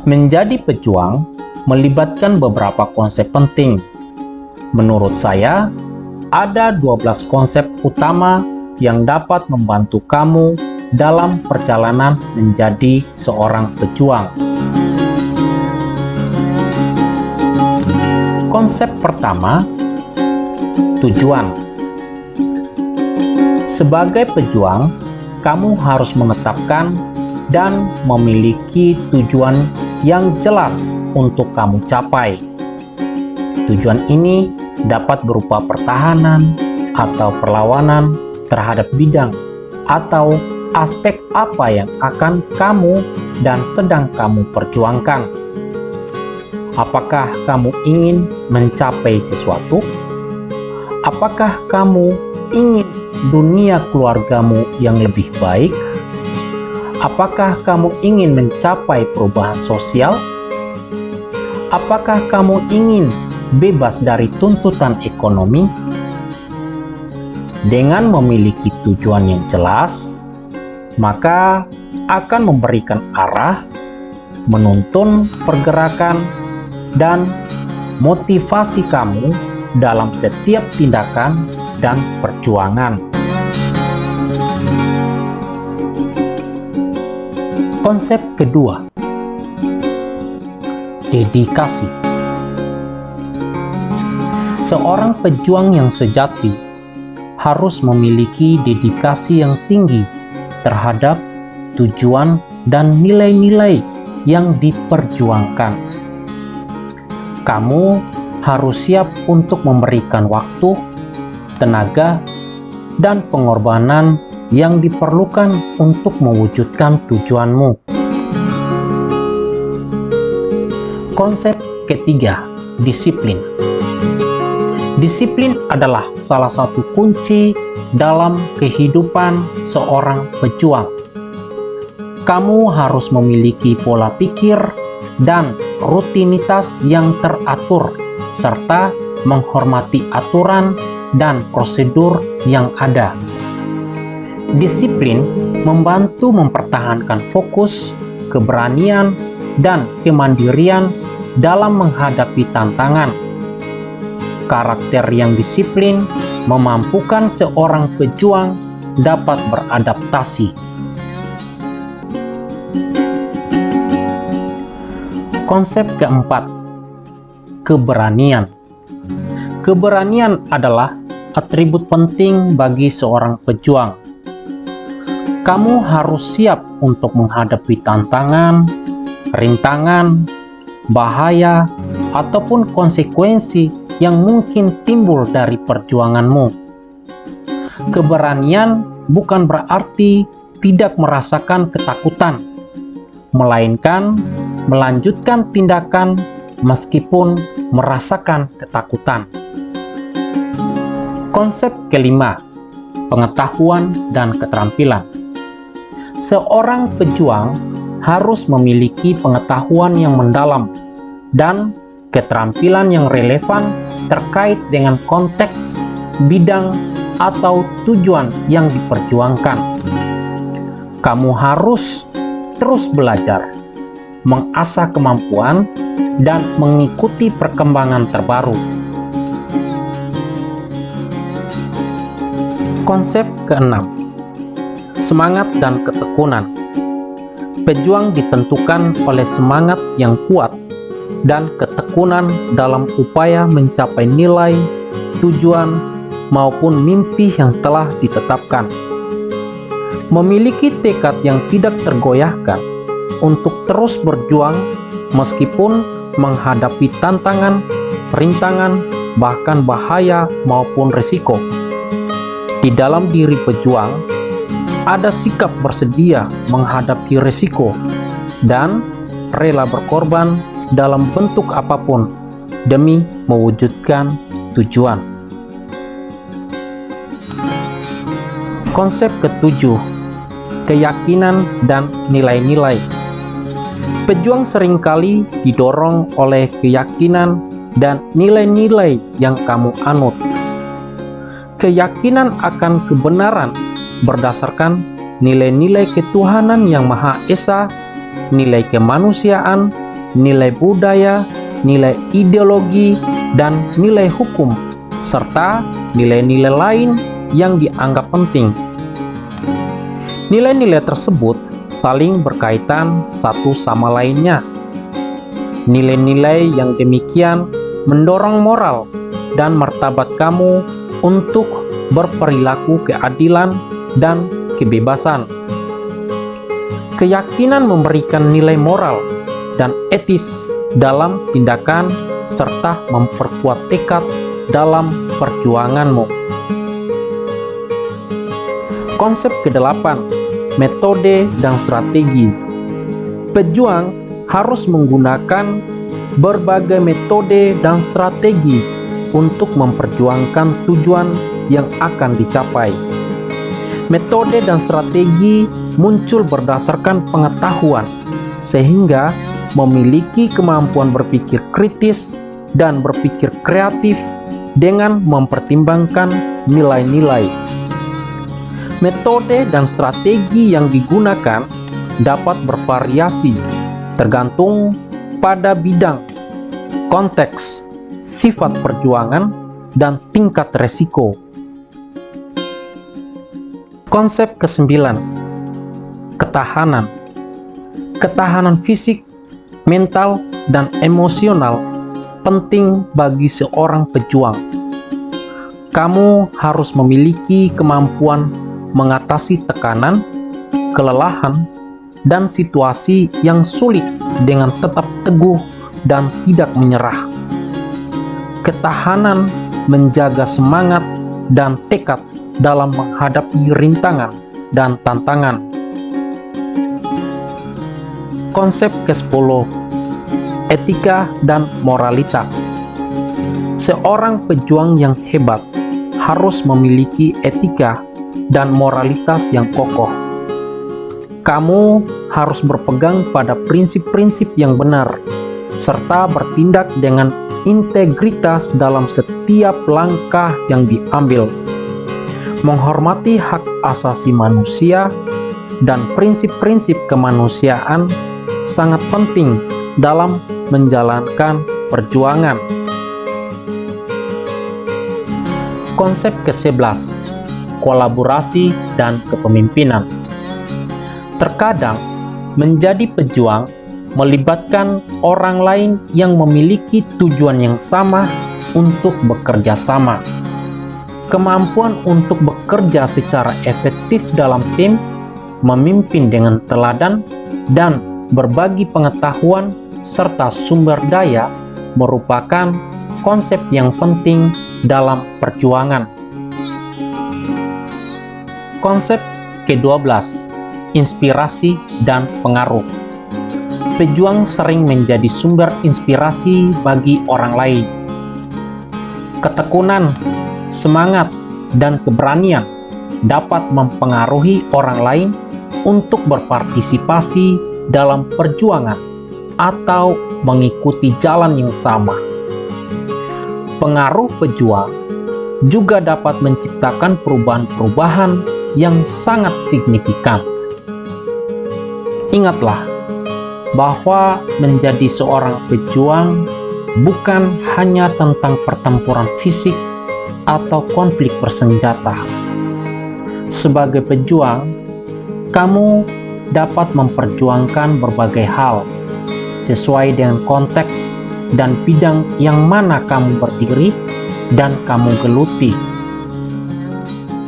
Menjadi pejuang melibatkan beberapa konsep penting. Menurut saya, ada 12 konsep utama yang dapat membantu kamu dalam perjalanan menjadi seorang pejuang. Konsep pertama, tujuan. Sebagai pejuang, kamu harus menetapkan dan memiliki tujuan yang jelas untuk kamu capai. Tujuan ini dapat berupa pertahanan atau perlawanan terhadap bidang atau aspek apa yang akan kamu dan sedang kamu perjuangkan. Apakah kamu ingin mencapai sesuatu? Apakah kamu ingin dunia keluargamu yang lebih baik? Apakah kamu ingin mencapai perubahan sosial? Apakah kamu ingin bebas dari tuntutan ekonomi? Dengan memiliki tujuan yang jelas, maka akan memberikan arah, menuntun pergerakan, dan motivasi kamu dalam setiap tindakan dan perjuangan. Konsep kedua, dedikasi. Seorang pejuang yang sejati harus memiliki dedikasi yang tinggi terhadap tujuan dan nilai-nilai yang diperjuangkan. Kamu harus siap untuk memberikan waktu, tenaga, dan pengorbanan yang diperlukan untuk mewujudkan tujuanmu. Konsep ketiga, disiplin. Disiplin adalah salah satu kunci dalam kehidupan seorang pejuang. Kamu harus memiliki pola pikir dan rutinitas yang teratur, serta menghormati aturan dan prosedur yang ada. Disiplin membantu mempertahankan fokus, keberanian, dan kemandirian dalam menghadapi tantangan. Karakter yang disiplin memampukan seorang pejuang dapat beradaptasi. Konsep keempat, keberanian. Keberanian adalah atribut penting bagi seorang pejuang. Kamu harus siap untuk menghadapi tantangan, rintangan, bahaya, ataupun konsekuensi yang mungkin timbul dari perjuanganmu. Keberanian bukan berarti tidak merasakan ketakutan, melainkan melanjutkan tindakan meskipun merasakan ketakutan. Konsep kelima, pengetahuan dan keterampilan. Seorang pejuang harus memiliki pengetahuan yang mendalam dan keterampilan yang relevan terkait dengan konteks, bidang, atau tujuan yang diperjuangkan. Kamu harus terus belajar, mengasah kemampuan, dan mengikuti perkembangan terbaru. Konsep keenam, semangat dan ketekunan. Pejuang ditentukan oleh semangat yang kuat dan ketekunan dalam upaya mencapai nilai, tujuan, maupun mimpi yang telah ditetapkan. Memiliki tekad yang tidak tergoyahkan untuk terus berjuang meskipun menghadapi tantangan, rintangan, bahkan bahaya maupun risiko. Di dalam diri pejuang, ada sikap bersedia menghadapi risiko dan rela berkorban dalam bentuk apapun demi mewujudkan tujuan. Konsep ketujuh, keyakinan dan nilai-nilai. Pejuang seringkali didorong oleh keyakinan dan nilai-nilai yang kamu anut. Keyakinan akan kebenaran berdasarkan nilai-nilai ketuhanan yang Maha Esa, nilai kemanusiaan, nilai budaya, nilai ideologi, dan nilai hukum, serta nilai-nilai lain yang dianggap penting. Nilai-nilai tersebut saling berkaitan satu sama lainnya. Nilai-nilai yang demikian mendorong moral dan martabat kamu untuk berperilaku keadilan dan kebebasan. Keyakinan memberikan nilai moral dan etis dalam tindakan serta memperkuat tekad dalam perjuanganmu. Konsep ke-8, metode dan strategi. Pejuang harus menggunakan berbagai metode dan strategi untuk memperjuangkan tujuan yang akan dicapai. Metode dan strategi muncul berdasarkan pengetahuan, sehingga memiliki kemampuan berpikir kritis dan berpikir kreatif dengan mempertimbangkan nilai-nilai. Metode dan strategi yang digunakan dapat bervariasi tergantung pada bidang, konteks, sifat perjuangan, dan tingkat resiko. Konsep ke-9, ketahanan. Ketahanan fisik, mental, dan emosional penting bagi seorang pejuang. Kamu harus memiliki kemampuan mengatasi tekanan, kelelahan, dan situasi yang sulit dengan tetap teguh dan tidak menyerah. Ketahanan menjaga semangat dan tekad dalam menghadapi rintangan dan tantangan. Konsep ke-10, etika dan moralitas. Seorang pejuang yang hebat harus memiliki etika dan moralitas yang kokoh. Kamu harus berpegang pada prinsip-prinsip yang benar, serta bertindak dengan integritas dalam setiap langkah yang diambil. Menghormati hak asasi manusia dan prinsip-prinsip kemanusiaan sangat penting dalam menjalankan perjuangan. Konsep ke-11, kolaborasi dan kepemimpinan. Terkadang, menjadi pejuang melibatkan orang lain yang memiliki tujuan yang sama untuk bekerja sama. Kemampuan untuk bekerja secara efektif dalam tim, memimpin dengan teladan, dan berbagi pengetahuan serta sumber daya merupakan konsep yang penting dalam perjuangan. Konsep ke-12, inspirasi dan pengaruh. Pejuang sering menjadi sumber inspirasi bagi orang lain. Ketekunan, semangat, dan keberanian dapat mempengaruhi orang lain untuk berpartisipasi dalam perjuangan atau mengikuti jalan yang sama. Pengaruh pejuang juga dapat menciptakan perubahan-perubahan yang sangat signifikan. Ingatlah bahwa menjadi seorang pejuang bukan hanya tentang pertempuran fisik atau konflik bersenjata. Sebagai pejuang, kamu dapat memperjuangkan berbagai hal sesuai dengan konteks dan bidang yang mana kamu berdiri dan kamu geluti.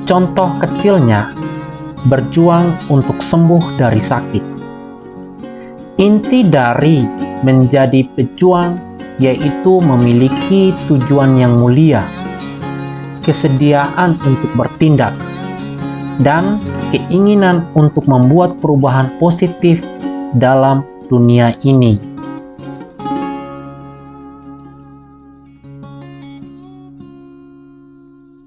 Contoh kecilnya, berjuang untuk sembuh dari sakit. Inti dari menjadi pejuang yaitu memiliki tujuan yang mulia, kesediaan untuk bertindak, dan keinginan untuk membuat perubahan positif dalam dunia ini.